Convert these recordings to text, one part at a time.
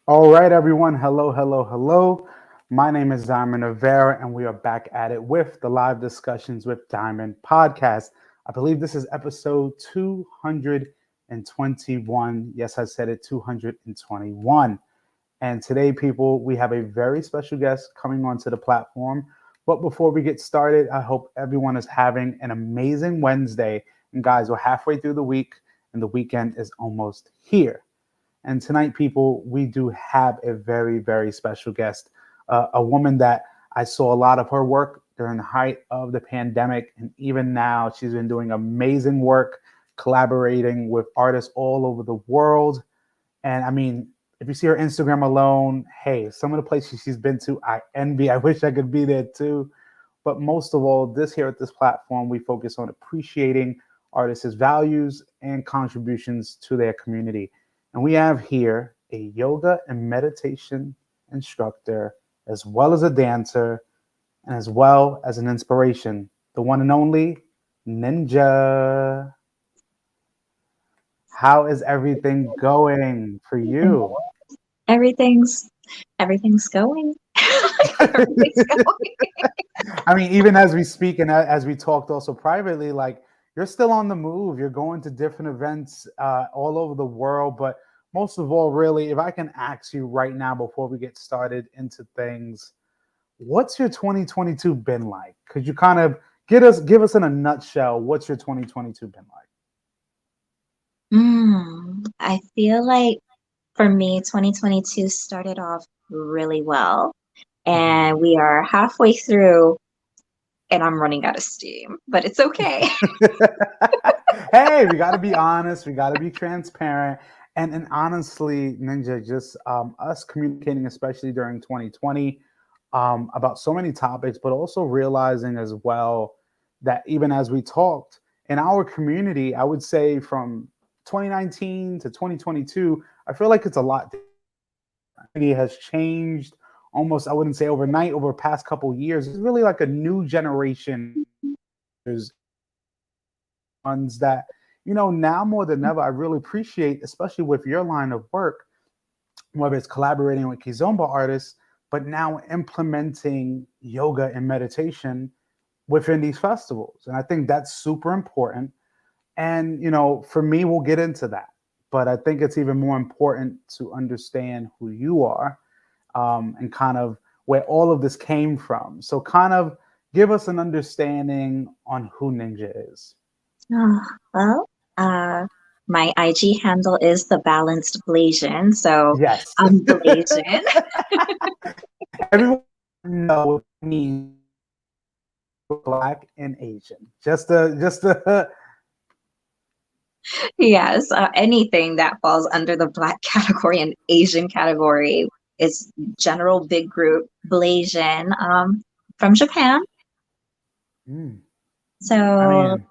All right, everyone. Hello, hello, hello. My name is Diamond Rivera, and we are back at it with the live discussions with Diamond Podcast. I believe this is episode 221. Yes, I said it, 221. And today, people, we have a very special guest coming onto the platform. But before we get started, I hope everyone is having an amazing Wednesday. And guys, we're halfway through the week, and the weekend is almost here. And tonight, people, we do have a very, very special guest, a woman that I saw a lot of her work during the height of the pandemic. And even now, she's been doing amazing work, collaborating with artists all over the world. And I mean, if you see her Instagram alone, hey, some of the places she's been to, I envy. I wish I could be there too. But most of all, this here at this platform, we focus on appreciating artists' values and contributions to their community. And we have here a yoga and meditation instructor, as well as a dancer, and as well as an inspiration, the one and only Ninja. How is everything going for you? Everything's everything's going. Everything's going. I mean, even as we speak and as we talked also privately, like you're still on the move. You're going to different events all over the world. But most of all, really, if I can ask you right now before we get started into things, what's your 2022 been like? Could you kind of give us in a nutshell what's your 2022 been like? I feel like for me, 2022 started off really well, Mhm. and we are halfway through, and I'm running out of steam, but it's okay. Hey, we got to be honest. We got to be transparent. And honestly, Ninja, just us communicating, especially during 2020, about so many topics, but also realizing as well that even as we talked in our community, I would say from 2019 to 2022, I feel like it's a lot. It has changed almost, I wouldn't say overnight, over the past couple of years. It's really like a new generation. There's ones that, now more than ever, I really appreciate, especially with your line of work, whether it's collaborating with Kizomba artists, but now implementing yoga and meditation within these festivals. And I think that's super important. And, for me, we'll get into that. But I think it's even more important to understand who you are and kind of where all of this came from. So, kind of give us an understanding on who Ninja is. Oh, well, uh, my IG handle is the balanced Blasian, so Yes. I'm Blasian. Everyone knows what it means black and Asian. Just a Yes, anything that falls under the Black category and Asian category is general big group Blasian from Japan. mm, I So mean,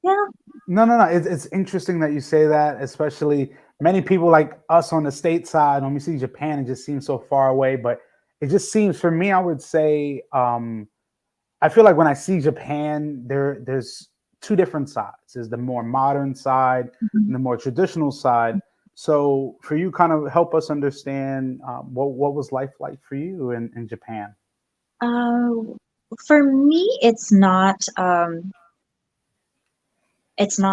yeah, no, no, no. It's interesting that you say that, especially many people like us on the state side. When we see Japan, it just seems so far away. But it just seems, for me, I would say, I feel like when I see Japan, there's two different sides. There's the more modern side and the more traditional side. So for you, kind of help us understand what was life like for you in Japan. uh, for me, it's not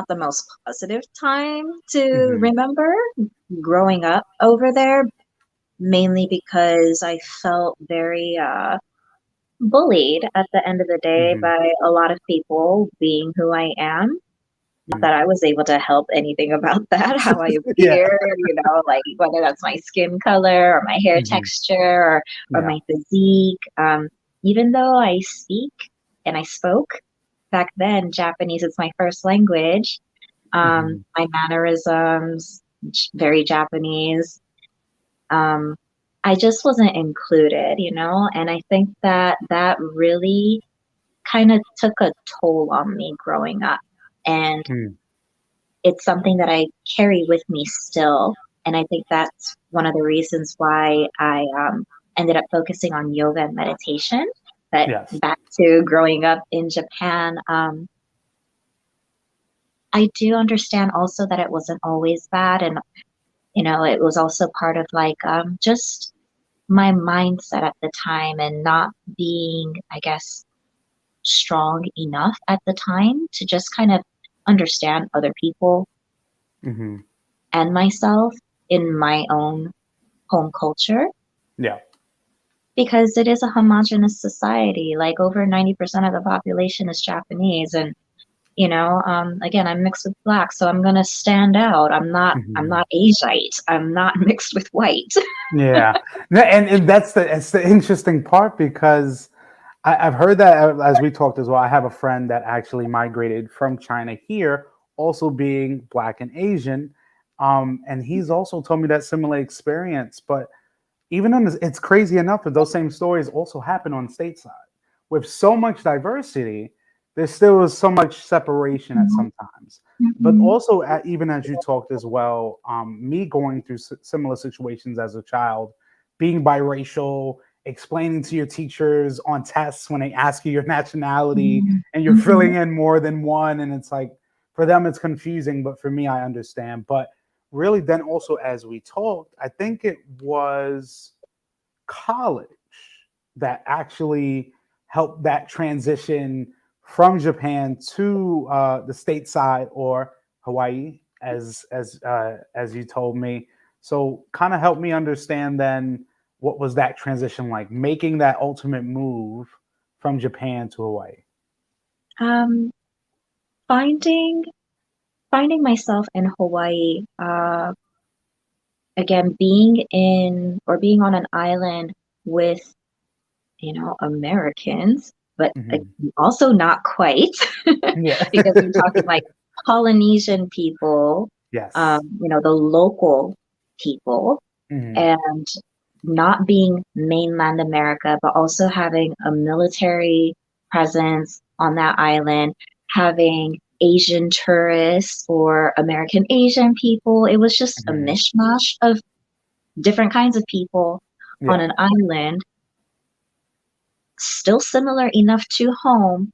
the most positive time to Hmm. remember growing up over there, mainly because I felt very bullied at the end of the day Hmm. by a lot of people being who I am. Not that I was able to help anything about that, how I Yeah. appear, like whether that's my skin color or my hair Hmm. texture or Yeah. my physique. Even though I speak and I spoke back then Japanese, it's my first language. Hmm. My mannerisms, very Japanese. Um, I just wasn't included, and I think that that really kind of took a toll on me growing up. And it's something that I carry with me still. And I think that's one of the reasons why I ended up focusing on yoga and meditation. But Yes. back to growing up in Japan, I do understand also that it wasn't always bad. And It was also part of like just my mindset at the time and not being, I guess, strong enough at the time to just kind of understand other people Hmm. and myself in my own home culture Yeah. because it is a homogenous society. Like over 90% of the population is Japanese, and again, I'm mixed with black, so I'm gonna stand out. I'm Hmm. not Asiate. I'm not mixed with white. Yeah. No, and it's the interesting part because I've heard that as we talked as well. I have a friend that actually migrated from China here, also being Black and Asian, and he's also told me that similar experience. But even on this, it's crazy enough that those same stories also happen on stateside. With so much diversity, there still is so much separation at Mhm. some times. But Mhm. also, even as you talked as well, me going through similar situations as a child, being biracial, explaining to your teachers on tests when they ask you your nationality Mhm. and you're Mhm. filling in more than one, and it's like for them it's confusing, but for me I understand. But really, then also as we talked, I think it was college that actually helped that transition from Japan to the stateside or Hawaii, as you told me. So, kind of help me understand then what was that transition like, making that ultimate move from Japan to Hawaii. Um, finding finding myself in Hawaii, again, being on an island with, Americans, but Hmm. also not quite, Yeah. because we're talking like Polynesian people, Yes. the local people, Hmm. and not being mainland America, but also having a military presence on that island, having Asian tourists or American Asian people. It was just a Hmm. mishmash of different kinds of people on Yeah. an island, still similar enough to home,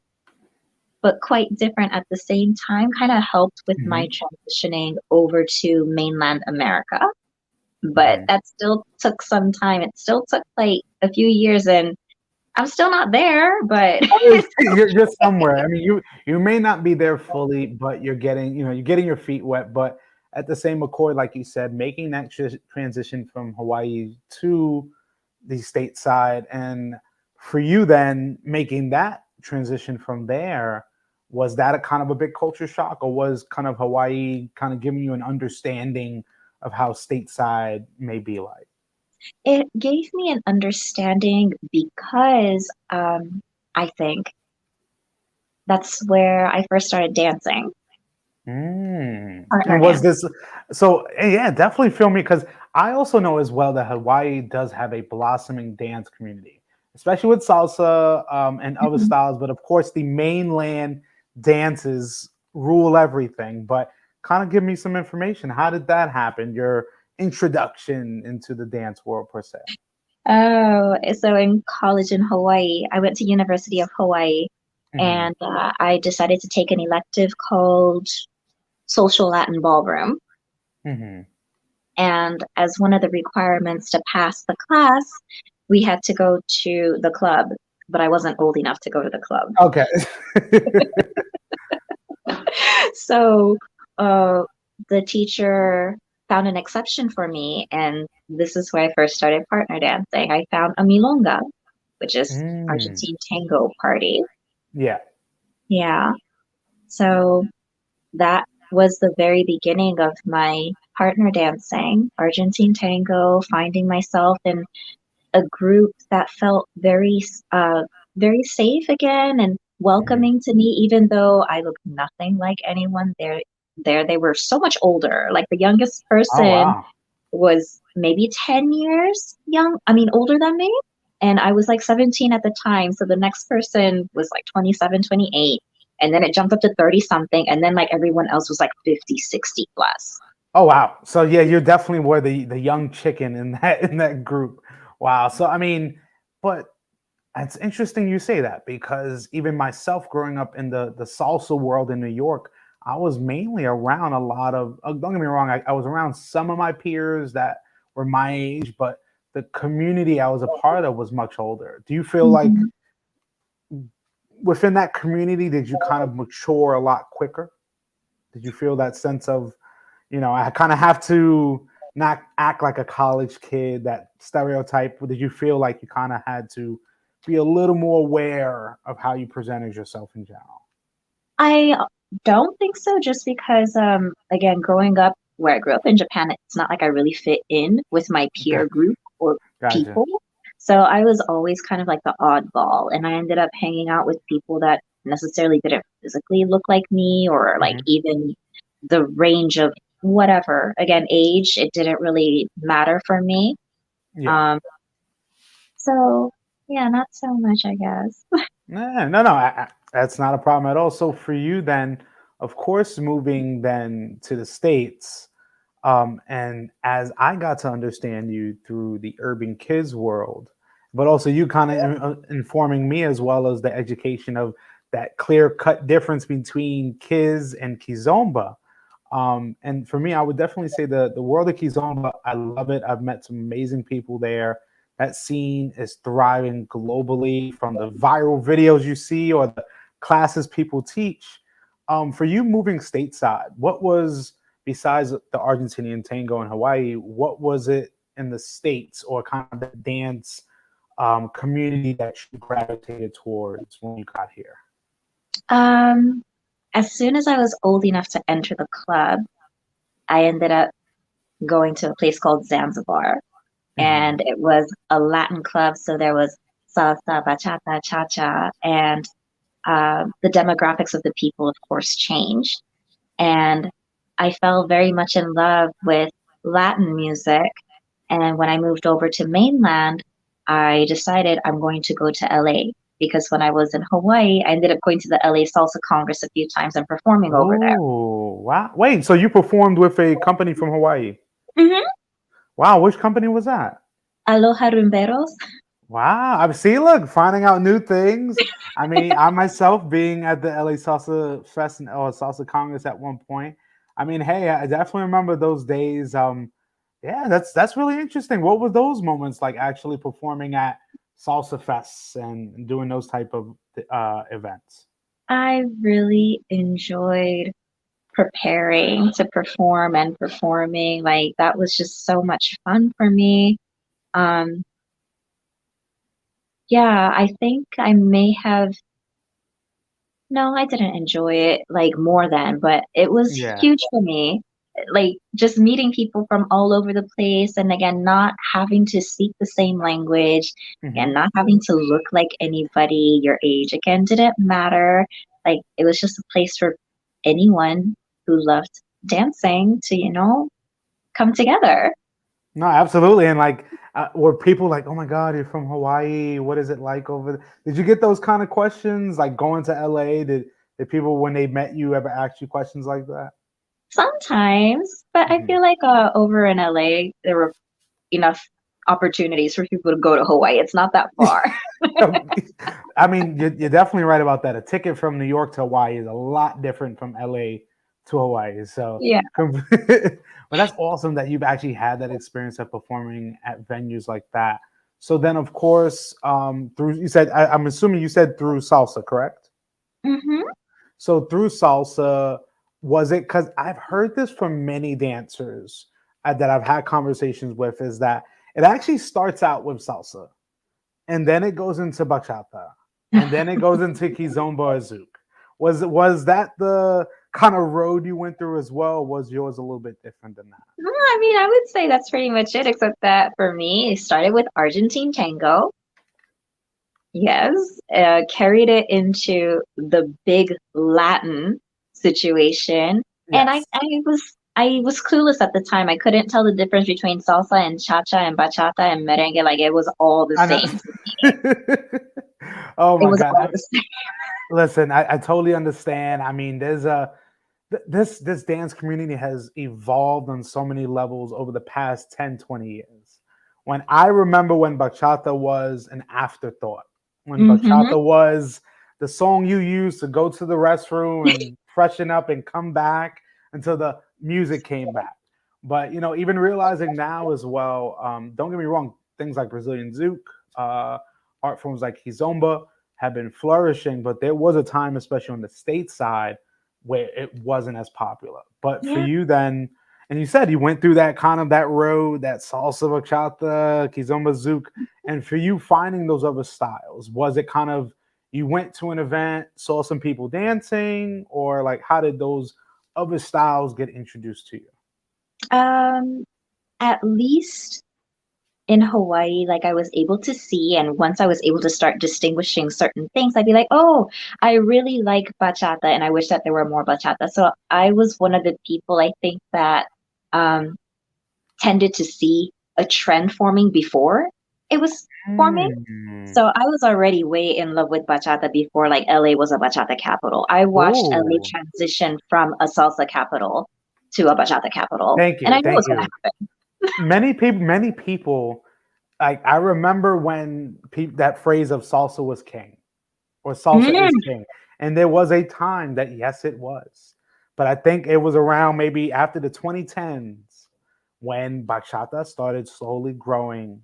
but quite different at the same time, kind of helped with my Hmm. transitioning over to mainland America. But Hmm. that still took some time. It still took like a few years, and I'm still not there, but You're somewhere. I mean, you may not be there fully, but you're getting, you're getting your feet wet. But at the same accord, like you said, making that transition from Hawaii to the stateside, and for you then making that transition from there, was that a kind of a big culture shock, or was kind of Hawaii kind of giving you an understanding of how stateside may be like? it gave me an understanding because I think that's where I first started dancing, Mm. partner And was dance. this so? Yeah, definitely feel me because I also know as well that Hawaii does have a blossoming dance community, especially with salsa and other Mhm. styles. But of course, the mainland dances rule everything. But kind of give me some information. How did that happen? Your introduction into the dance world per se. Oh, so in college in Hawaii, I went to University of Hawaii, Hmm. and I decided to take an elective called Social Latin Ballroom. Hmm. And as one of the requirements to pass the class, we had to go to the club, but I wasn't old enough to go to the club. Okay. So uh, the teacher found an exception for me, and this is where I first started partner dancing. I found a milonga, which is Mm. Argentine tango party. Yeah. Yeah. So that was the very beginning of my partner dancing, Argentine tango, finding myself in a group that felt very safe again and Hmm. welcoming to me, even though I looked nothing like anyone there. There, they were so much older. Like the youngest Oh person wow. was maybe 10 years older than me. And I was like 17 at the time. So the next person was like 27, 28. And then it jumped up to 30 something. And then like everyone else was like 50, 60 plus. Oh wow. So yeah, you definitely were the young chicken in that group. Wow. So I mean, but it's interesting you say that because even myself growing up in the salsa world in New York, I was mainly around a lot of, don't get me wrong, I was around some of my peers that were my age, but the community I was a part of was much older. Do you feel like Mhm. within that community, did you kind of mature a lot quicker? Did you feel that sense of, I kind of have to not act like a college kid, that stereotype? Did you feel like you kind of had to be a little more aware of how you presented yourself in general? I don't think so, just because, again, growing up where I grew up in Japan, it's not like I really fit in with my peer group or Gotcha. people. So I was always kind of like the oddball, and I ended up hanging out with people that necessarily didn't physically look like me, or like Hmm. even the range of whatever. Again, age, it didn't really matter for me. Yeah. Um, so yeah, not so much, I guess. No. That's not a problem at all. So for you, then, of course, moving then to the States, and as I got to understand you through the urban kids world, but also you kind of informing me as well as the education of that clear cut difference between kids and kizomba. And for me, I would definitely say the world of kizomba, I love it. I've met some amazing people there. That scene is thriving globally, from the viral videos you see or the classes people teach. For you moving stateside, what was, besides the Argentinian tango in Hawaii, what was it in the States or kind of the dance community that you gravitated towards when you got here? Um, as soon as I was old enough to enter the club, I ended up going to a place called Zanzibar, Hmm. and it was a Latin club. So there was salsa, bachata, cha-cha, and the demographics of the people, of course, changed. And I fell very much in love with Latin music. And when I moved over to mainland, I decided I'm going to go to LA, because when I was in Hawaii, I ended up going to the LA Salsa Congress a few times and performing over there. Oh, wow. Wait, so you performed with a company from Hawaii? Hmm. Wow, which company was that? Aloha Rumberos. Wow. I see, look, finding out new things. I mean, I myself being at the LA Salsa Fest or Salsa Congress at one point. I mean, hey, I definitely remember those days. Yeah, that's really interesting. What were those moments like, actually performing at Salsa Fests and doing those type of events? I really enjoyed preparing to perform and performing. Like, that was just so much fun for me. Um, yeah, I think I may have, no, I didn't enjoy it like more than, but it was Yeah. huge for me. Like, just meeting people from all over the place, and again, not having to speak the same language, and Hmm. not having to look like anybody your age. Again, didn't matter. Like, it was just a place for anyone who loved dancing to, come together. No, absolutely. And like, were people like, "Oh my God, you're from Hawaii. What is it like over there?" Did you get those kind of questions, like going to LA? Did people, when they met you, ever ask you questions like that? Sometimes, but I Hmm. feel like over in LA, there were enough opportunities for people to go to Hawaii. It's not that far. I mean, you're definitely right about that. A ticket from New York to Hawaii is a lot different from LA to Hawaii. So, Yeah. but that's awesome that you've actually had that experience of performing at venues like that. So then, of course, through, you said, I'm assuming you said through salsa, correct? Hmm. So through salsa, was it, because I've heard this from many dancers that I've had conversations with, is that it actually starts out with salsa and then it goes into bachata, and then it goes into kizomba or zouk. Was that the kind of road you went through as well? Was yours a little bit different than that? I mean, I would say that's pretty much it, except that for me, it started with Argentine tango. Yes, carried it into the big Latin situation, and I, Yes. I was I was clueless at the time. I couldn't tell the difference between salsa and cha-cha and bachata and merengue. Like, it was all the I know. same. Oh It my was God. all the same. Listen, I totally understand. I mean, there's this dance community has evolved on so many levels over the past 10, 20 years. When I remember when bachata was an afterthought, when Hmm. bachata was the song you used to go to the restroom and freshen up and come back until the music came back. But even realizing now as well, don't get me wrong, things like Brazilian zouk, art forms like kizomba have been flourishing, but there was a time, especially on the state side, where it wasn't as popular. But for Yeah. you then, and you said you went through that kind of that road, that salsa, bachata, kizomba, zouk, and for you finding those other styles, was it kind of you went to an event, saw some people dancing, or like how did those other styles get introduced to you? At least in Hawaii, like I was able to see, and once I was able to start distinguishing certain things, I'd be like, oh, I really like bachata, and I wish that there were more bachata. So I was one of the people I think that um, tended to see a trend forming before it was forming. Hmm. So I was already way in love with bachata before like LA was a bachata capital. I watched LA Oh, transition from a salsa capital to a bachata capital, thank and you, I knew it thank was going to you. happen. Many people, like I remember when that phrase of salsa was king or salsa is Mm, king, and there was a time that yes, it was, but I think it was around maybe after the 2010s when bachata started slowly growing,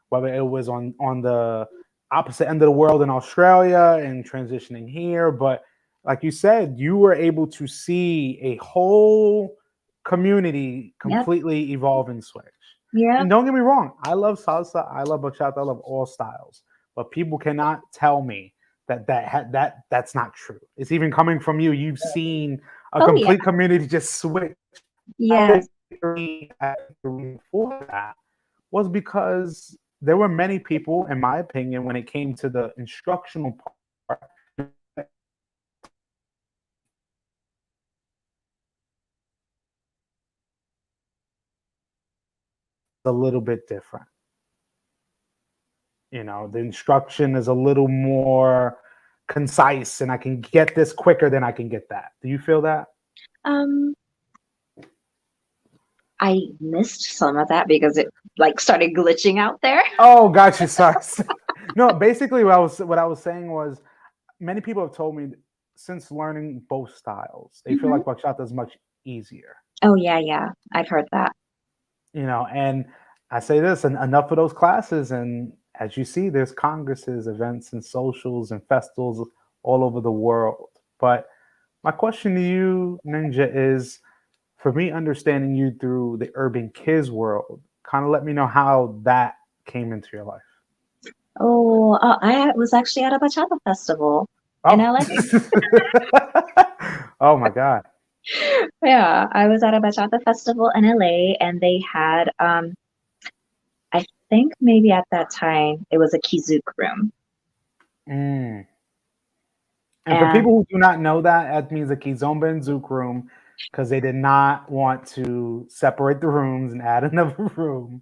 whether it was on the opposite end of the world in Australia and transitioning here, but like you said, you were able to see a whole community yep, completely evolve and switch. yep. And don't get me wrong, I love salsa, I love bachata, I love all styles, but people cannot tell me that's not true. It's even coming from you. You've seen a Oh yeah, complete community just switch. yes. Before that was because there were many people, in my opinion, when it came to the instructional part, a little bit different. The instruction is a little more concise, and I can get this quicker than I can get that. Do you feel that? Um, I missed some of that because it like started glitching out there. Oh, gotcha. Sorry. No, basically, what I was saying was many people have told me since learning both styles, they feel Hmm. like bachata is much easier. Oh yeah, yeah. I've heard that. And I say this, and enough of those classes, and as you see, there's congresses, events, and socials and festivals all over the world. But my question to you, Ninja, is for me understanding you through the urban kids world, kind of let me know how that came into your life. Oh, I was actually at a bachata festival in Oh. LA. Oh my God. Yeah, I was at a bachata festival in LA, and they had I think maybe at that time it was a kizook room. Mm. And for And people who do not know that, that means a Kizomba and Zouk room because they did not want to separate the rooms and add another room.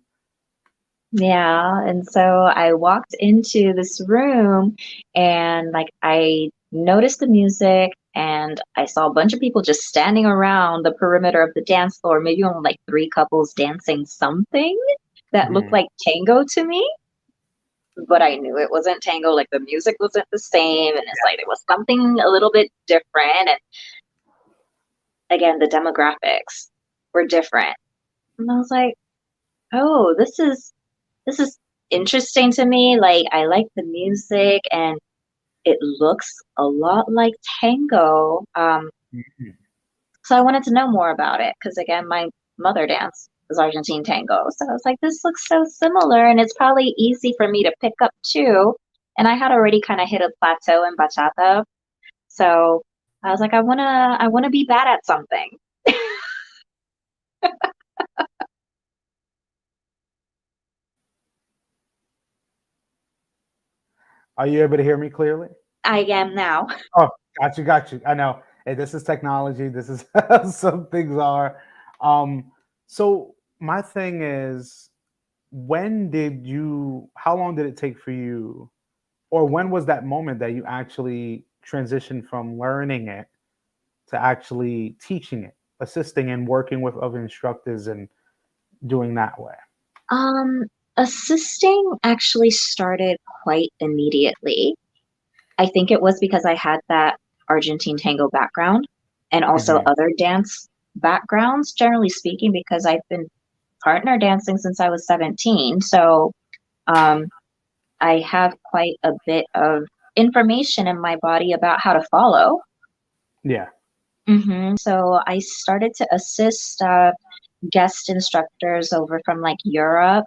yeah, and so I walked into this room, and like I noticed the music, and I saw a bunch of people just standing around the perimeter of the dance floor, maybe only like three couples dancing something that looked Mhm. like tango to me, but I knew it wasn't tango. Like the music wasn't the same, and it's like it was something a little bit different. And again, the demographics were different. And I was like, oh, this is interesting to me. Like I like the music, and it looks a lot like tango. Mhm. So I wanted to know more about it because again, my mother dance was Argentine tango. So I was like, this looks so similar, and it's probably easy for me to pick up too. And I had already kind of hit a plateau in bachata. So I was like, I wanna be bad at something. Are you able to hear me clearly? I am now. Oh, got you. I know. Hey, this is technology. This is how some things are. So my thing is, how long did it take for you, or when was that moment that you actually transitioned from learning it to actually teaching it, assisting and working with other instructors and doing that way? Um, Assisting actually started quite immediately. I think it was because I had that Argentine tango background, and also Hmm. other dance backgrounds, generally speaking, because I've been partner dancing since I was 17. So um, I have quite a bit of information in my body about how to follow. Yeah. So I started to assist guest instructors over from like Europe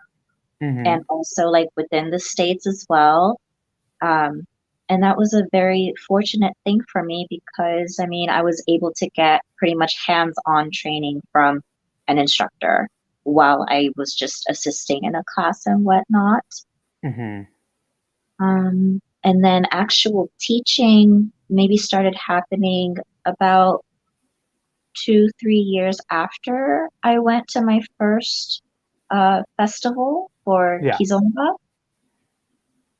and Hmm. also like within the States as well. Um, and that was a very fortunate thing for me because I mean, I was able to get pretty much hands-on training from an instructor while I was just assisting in a class and whatnot. Hmm. And then actual teaching maybe started happening about 2, 3 years after I went to my first festival for Yeah. Kizomba.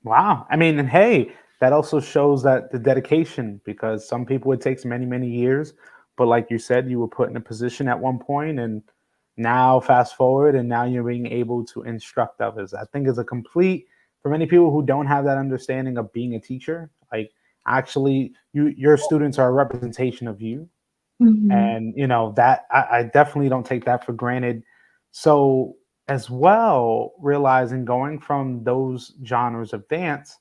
Wow. I mean, and hey, that also shows that the dedication, because some people it takes many, many years. But like you said, you were put in a position at one point, and now fast forward, and now you're being able to instruct others. I think is a complete for many people who don't have that understanding of being a teacher. Like actually, your students are a representation of you, Hmm. and that I definitely don't take that for granted. So as well, realizing going from those genres of dance,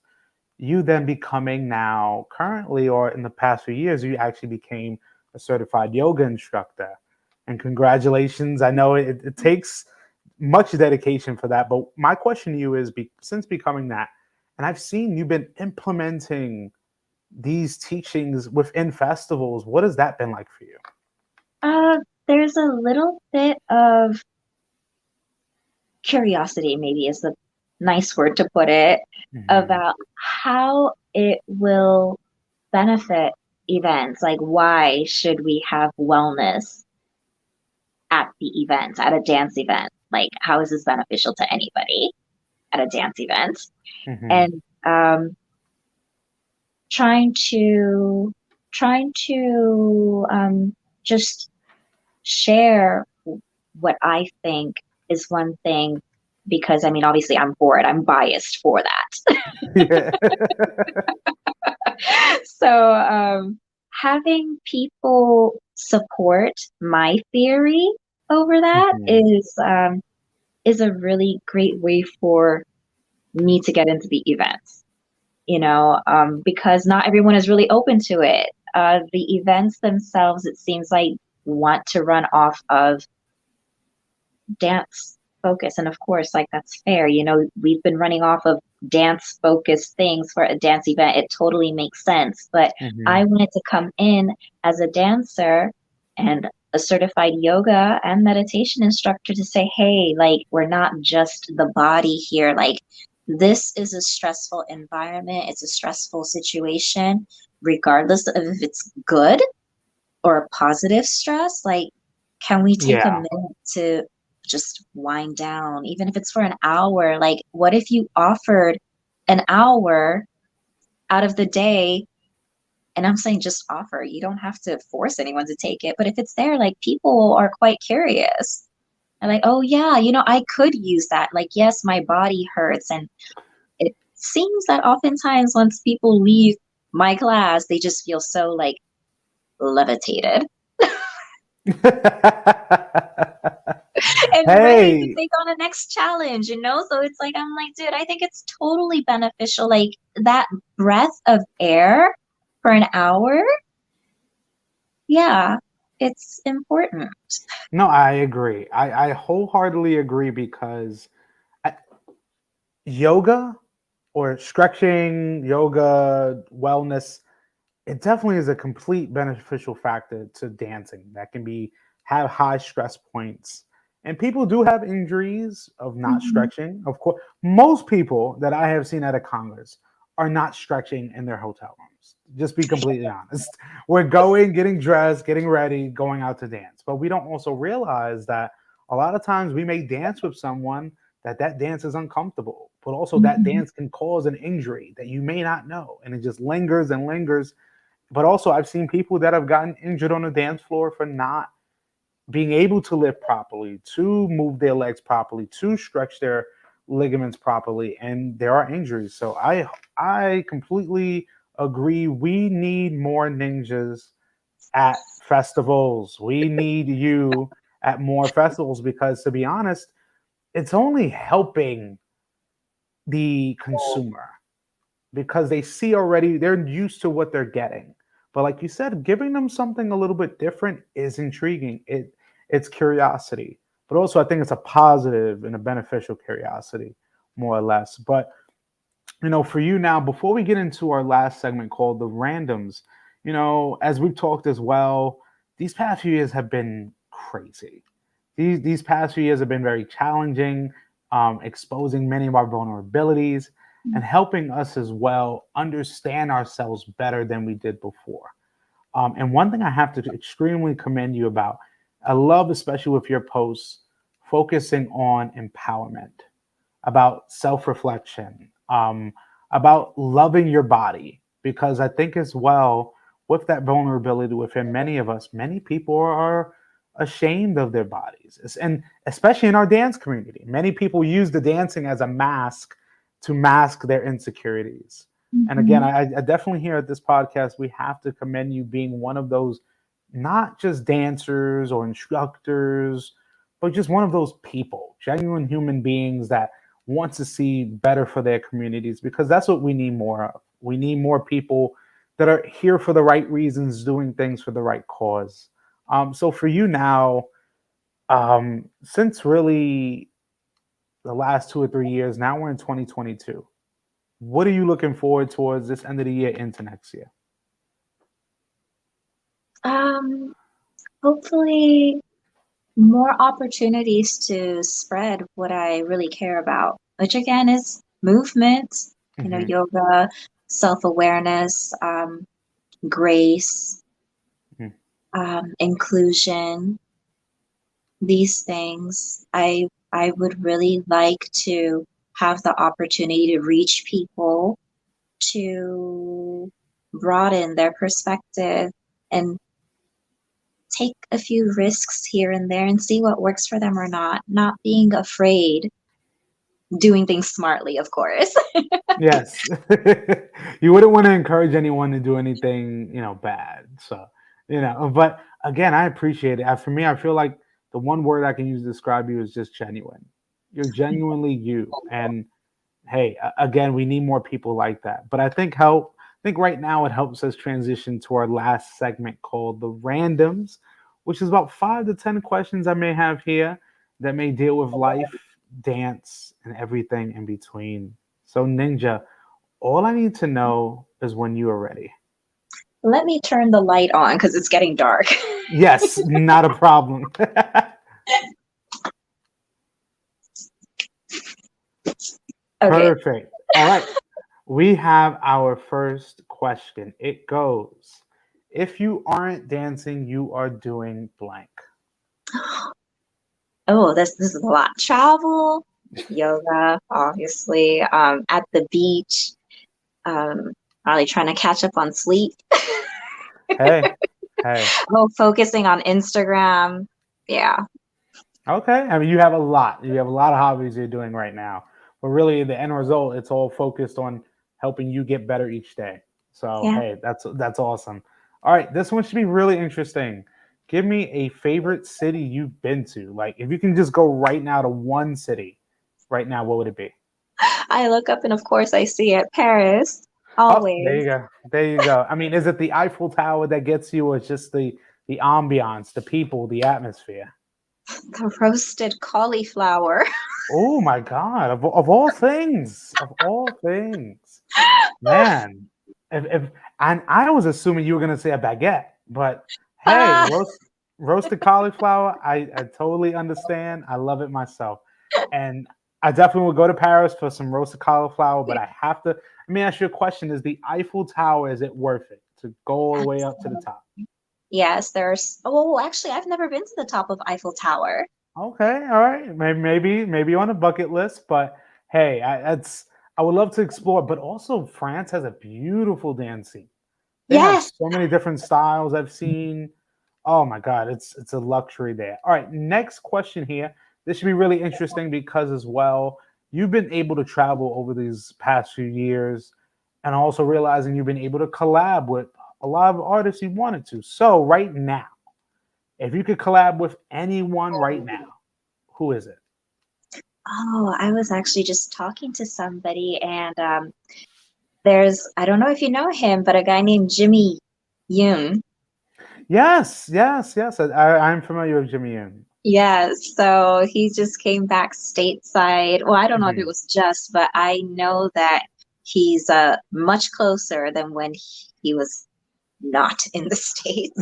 you then becoming now currently or in the past few years, you actually became a certified yoga instructor. And congratulations. I know it takes much dedication for that, but my question to you is, since becoming that, and I've seen you've been implementing these teachings within festivals, what has that been like for you? There's a little bit of curiosity, maybe is the nice word to put it, Hmm. about how it will benefit events. Like, why should we have wellness at the event, at a dance event? Like, how is this beneficial to anybody at a dance event? Hmm. And trying to trying to just share what I think is one thing because I mean obviously I'm for it. I'm biased for that. Yeah. So having people support my theory over that Hmm. is a really great way for me to get into the events. Because not everyone is really open to it. The events themselves, it seems like, want to run off of dance focus. And of course, like that's fair. We've been running off of dance focused things for a dance event. It totally makes sense. But I Hmm. wanted to come in as a dancer and a certified yoga and meditation instructor to say, hey, like, we're not just the body here. Like, this is a stressful environment, it's a stressful situation, regardless of if it's good or a positive stress. Like, can we take a Yeah. minute to just wind down, even if it's for an hour? Like, what if you offered an hour out of the day? And I'm saying just offer. You don't have to force anyone to take it. But if it's there, like people are quite curious. And like, oh yeah, I could use that. Like, yes, my body hurts. And it seems that oftentimes once people leave my class, they just feel so like levitated and ready to Hey, take on the next challenge. So it's like, I'm like, dude, I think it's totally beneficial. Like that breath of air for an hour. Yeah, it's important. no, I agree. I wholeheartedly agree because I, yoga or stretching, yoga, wellness, it definitely is a complete beneficial factor to dancing that can be have high stress points. And people do have injuries of not Mhm. stretching. Of course, most people that I have seen at a Congress are not stretching in their hotel rooms. Just be completely honest. We're going, getting dressed, getting ready, going out to dance. But we don't also realize that a lot of times we may dance with someone that dance is uncomfortable, but also that Mhm. dance can cause an injury that you may not know, and it just lingers and lingers. But also, I've seen people that have gotten injured on the dance floor for not being able to lift properly, to move their legs properly, to stretch their ligaments properly, and there are injuries. So I completely agree. We need more ninjas at festivals. We need you at more festivals because, to be honest, it's only helping the consumer because they see already, they're used to what they're getting. But like you said, giving them something a little bit different is intriguing. It's curiosity, but also I think it's a positive and a beneficial curiosity, more or less. But for you now, before we get into our last segment called the randoms, as we've talked as well, these past few years have been crazy. These past few years have been very challenging, exposing many of our vulnerabilities and helping us as well understand ourselves better than we did before. And one thing I have to extremely commend you about, I love, especially with your posts, focusing on empowerment, about self reflection, about loving your body. Because I think as well, with that vulnerability within many of us, many people are ashamed of their bodies. And especially in our dance community, many people use the dancing as a mask to mask their insecurities. And again, Mhm. I definitely hear at this podcast, we have to commend you being one of those, not just dancers or instructors, but just one of those people, genuine human beings that want to see better for their communities, because that's what we need more of. We need more people that are here for the right reasons, doing things for the right cause. So for you now, since really the last 2 or 3 years, now we're in 2022. What are you looking forward towards this end of the year into next year? Um, Hopefully more opportunities to spread what I really care about, which again is movement, Hmm. yoga, self-awareness, grace, inclusion, these things. I would really like to have the opportunity to reach people, to broaden their perspective and take a few risks here and there and see what works for them or not being afraid, doing things smartly, of course. Yes. You wouldn't want to encourage anyone to do anything, bad. So, but again, I appreciate it. For me, I feel like the one word I can use to describe you is just genuine. You're genuinely you. And hey, again, we need more people like that. But I think right now it helps us transition to our last segment called the randoms, which is about 5 to 10 questions I may have here that may deal with life, dance, and everything in between. So, Ninja, all I need to know is when you are ready. Let me turn the light on because it's getting dark. Yes, not a problem. Okay. Perfect. All right. We have our first question. It goes, if you aren't dancing, you are doing blank. Oh, this is a lot. Travel, yoga, obviously. At the beach, probably trying to catch up on sleep. Hey, hey. Oh, focusing on Instagram. Yeah. Okay. I mean, you have a lot. You have a lot of hobbies you're doing right now. But really, the end result, it's all focused on helping you get better each day. So, Yeah. hey, that's awesome. All right, this one should be really interesting. Give me a favorite city you've been to. Like, if you can just go right now to one city, right now, what would it be? I look up and of course I see it. Paris. Oh, there you Always. go. There you go. I mean, is it the Eiffel Tower that gets you, or it's just the ambiance, the people, the atmosphere? The roasted cauliflower. Oh my God! Of all things, of all things, man. If and I was assuming you were gonna say a baguette, but hey, Ah, roasted cauliflower, I totally understand. I love it myself, and I definitely will go to Paris for some roasted cauliflower. But I have to. Let me ask you a question: is the Eiffel Tower, is it worth it to go all the way up to the top? yes, there's. Oh, actually, I've never been to the top of Eiffel Tower. Okay, all right, maybe on a bucket list, but hey, I would love to explore. But also, France has a beautiful dance scene. They have Yes. so many different styles I've seen. Oh my God, it's a luxury there. All right, next question here. This should be really interesting because as well, you've been able to travel over these past few years, and also realizing you've been able to collab with a lot of artists you wanted to. So right now, if you could collab with anyone right now, who is it? Oh, I was actually just talking to somebody, and there's, I don't know if you know him, but a guy named Jimmy Yoon. Yes, yes, yes. I'm familiar with Jimmy Yoon. Yeah, so he just came back stateside. Well, I don't know if it Mhm. was just, but I know that he's much closer than when he was not in the States.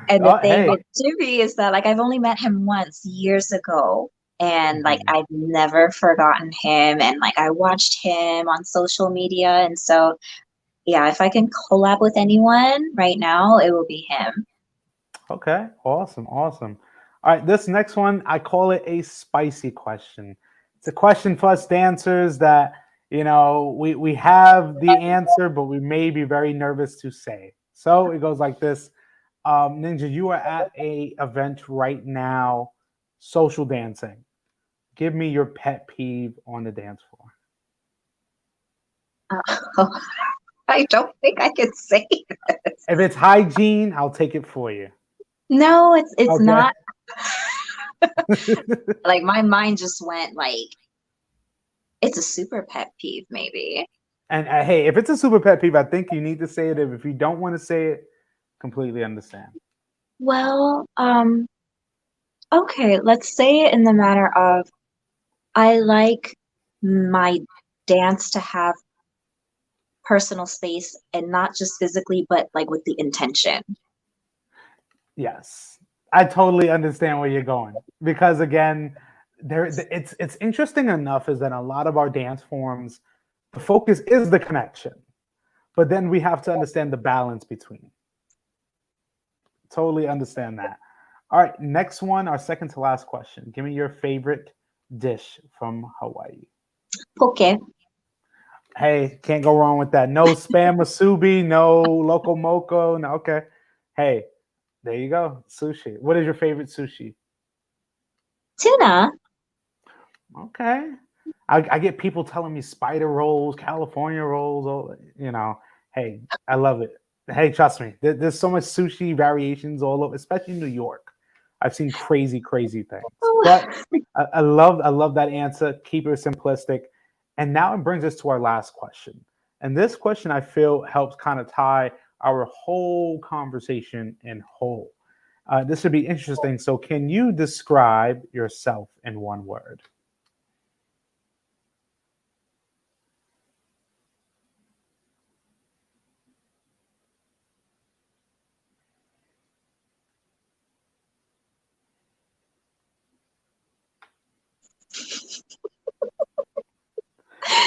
And the Oh, thing hey. with Jimmy is that, like, I've only met him once years ago, and like Mhm. I've never forgotten him, and like I watched him on social media, and so yeah, if I can collab with anyone right now, it will be him. Okay, awesome, awesome. All right, this next one, I call it a spicy question. It's a question for us dancers that, we have the answer, but we may be very nervous to say. So it goes like this. Ninja, you are at a event right now, social dancing. Give me your pet peeve on the dance floor. Uh, I don't think I can say this. If it's hygiene, I'll take it for you. No, it's Okay. not. Like my mind just went like it's a super pet peeve, maybe. And hey, if it's a super pet peeve, I think you need to say it. If you don't want to say it, completely understand. Well, okay, let's say it in the matter of I like my dance to have personal space and not just physically, but like with the intention. Yes, I totally understand where you're going because again, it's interesting enough is that a lot of our dance forms, the focus is the connection, but then we have to understand the balance between. Totally understand that. All right, next one, our second to last question. Give me your favorite dish from Hawaii. Okay. Hey, can't go wrong with that. No spam musubi, no loco moco. No, okay. Hey, there you go. Sushi. What is your favorite sushi? Tuna. Okay. I get people telling me spider rolls, California rolls. Hey, I love it. Hey, trust me, there's so much sushi variations all over, especially in New York. I've seen crazy, crazy things. But Oh. I love that answer. Keep it simplistic. And now it brings us to our last question. And this question I feel helps kind of tie our whole conversation in whole. This would be interesting. So, can you describe yourself in one word?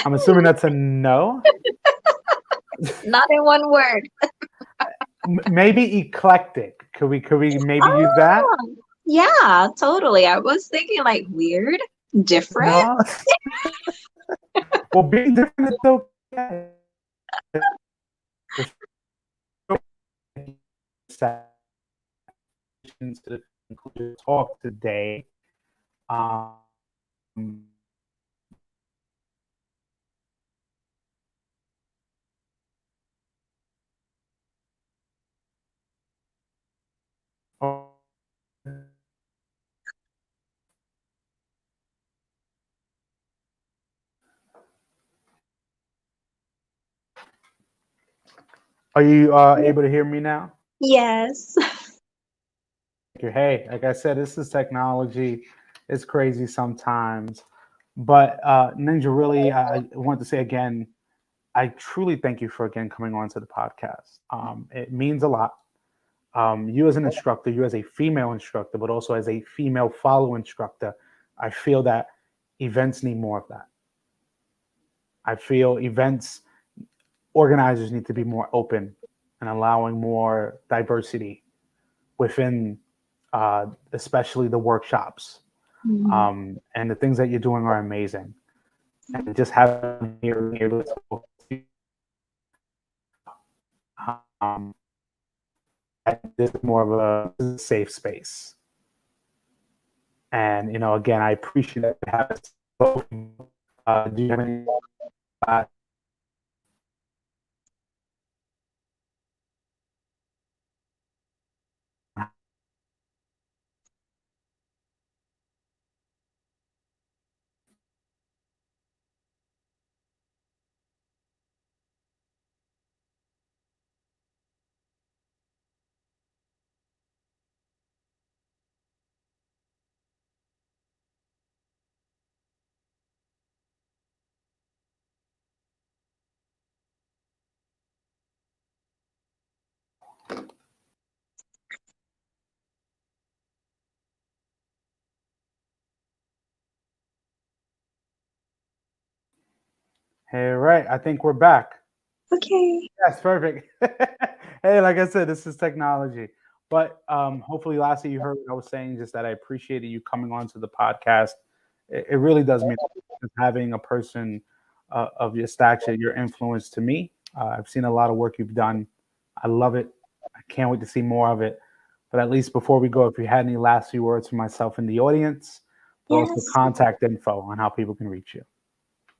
I'm assuming that's a no. Not in one word. Maybe eclectic. Could we maybe use that? Oh, yeah, totally. I was thinking like weird, different. No. Well, being different is okay. To the conclusion of talk today. Um, are you able to hear me now? Yes. Hey, like I said, this is technology. It's crazy sometimes. But Ninja, really, I want to say again, I truly thank you for again coming on to the podcast. It means a lot. You as an instructor, you as a female instructor, but also as a female follow instructor, I feel that events need more of that. I feel events organizers need to be more open and allowing more diversity within, especially the workshops. Mhm. And the things that you're doing are amazing. And just having here, um, this is more of a safe space. And again, I appreciate that. Do you have any? Uh, Hey, right. I think we're back. Okay. Yes, perfect. Hey, like I said, this is technology. But hopefully, lastly, you heard what I was saying, just that I appreciated you coming on to the podcast. It really does mean having a person of your stature, your influence to me. I've seen a lot of work you've done. I love it. I can't wait to see more of it. But at least before we go, if you had any last few words for myself and the audience, but also Yes. contact info on how people can reach you.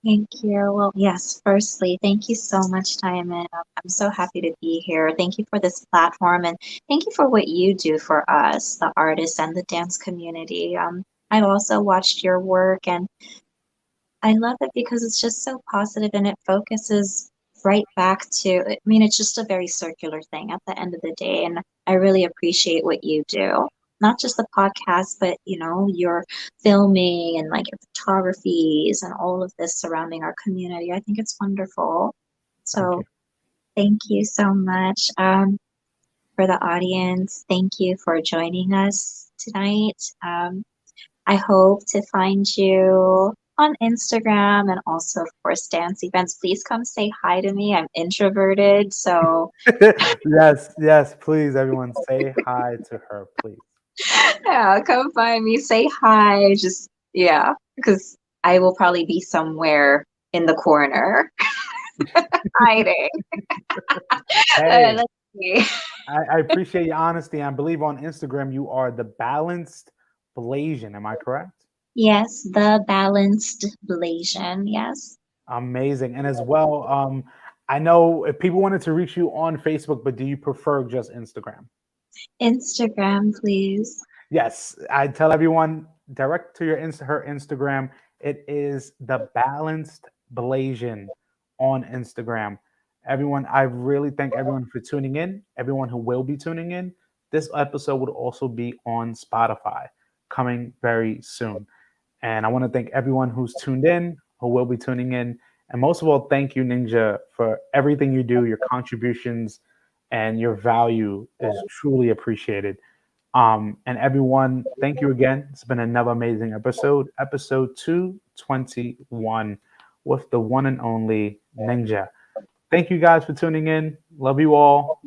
Thank you. Well, yes, firstly, thank you so much, Diamond. I'm so happy to be here. Thank you for this platform and thank you for what you do for us, the artists and the dance community. I've also watched your work and I love it because it's just so positive and it focuses right back to, I mean, it's just a very circular thing at the end of the day. And I really appreciate what you do. Not just the podcast, but your filming and like your photographies and all of this surrounding our community. I think it's wonderful. Thank So you. thank you so much. For the audience, thank you for joining us tonight. I hope to find you on Instagram and also, of course, dance events. Please come say hi to me. I'm introverted, so Yes, yes, please, everyone, say hi to her, please. yeah, come find me. Say hi. Just, yeah, because I will probably be somewhere in the corner hiding. Hey, Let's see. I appreciate your honesty. I believe on Instagram you are the balanced Blasian. Am I correct? Yes, the balanced Blasian. Yes. Amazing. And as well, I know if people wanted to reach you on Facebook, but do you prefer just Instagram? Instagram, please. Yes, I tell everyone direct to her Instagram. It is the balanced Blasian on Instagram. Everyone, I really thank everyone for tuning in. Everyone who will be tuning in. This episode would also be on Spotify coming very soon. And I want to thank everyone who's tuned in, who will be tuning in. And most of all, thank you, Ninja, for everything you do, your contributions, and your value is truly appreciated. And everyone, thank you again. It's been another amazing episode 221 with the one and only Ninja. Thank you guys for tuning in. Love you all.